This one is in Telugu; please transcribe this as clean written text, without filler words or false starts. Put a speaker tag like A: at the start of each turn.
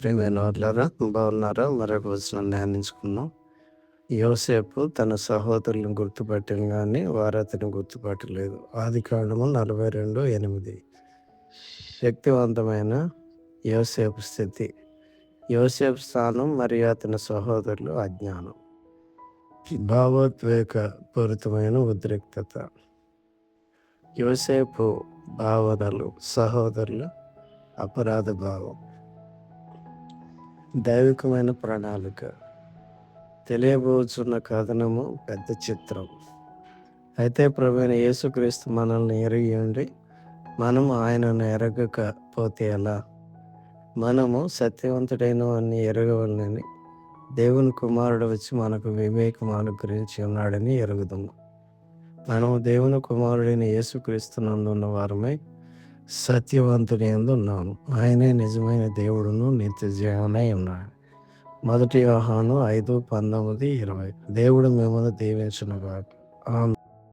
A: ప్రియమైన వాళ్ళారా, బాగున్నారా? మరొక వచనం ధ్యానించుకుందాం. యోసేపు తన సహోదరులను గుర్తుపట్టాను గాని వారు అతన్ని గుర్తుపట్టలేదు. ఆదికాండము 42:8. శక్తివంతమైన యోసేపు స్థితి. యోసేపు స్థానం మరియు అతని సహోదరులు అజ్ఞానం. భావోద్వేగ పూరితమైన ఉద్రిక్తత. యోసేపు భావనలు, సహోదరులు అపరాధ భావం. దైవికమైన ప్రణాళిక. తెలియబోచున్న కథనము పెద్ద చిత్రం. అయితే ప్రభువైన యేసుక్రీస్తు మనల్ని ఎరిగి ఉండి మనము ఆయనను ఎరగకపోతే ఎలా? మనము సత్యవంతుడైన వాడిని ఎరగవలనని దేవుని కుమారుడు వచ్చి మనకు వివేకం అనుగ్రహించి ఉన్నాడని ఎరుగుదాము. మనము దేవుని కుమారుడైన యేసుక్రీస్తునందున్న వారమై సత్యవంతుని యందు ఉన్నాము. ఆయనే నిజమైన దేవుడును నిత్య జీవనై ఉన్నాడు. 1 యోహాను 5:19-20. దేవుడు మిమ్మల్ని దీవించునుగాక. ఆమేన్.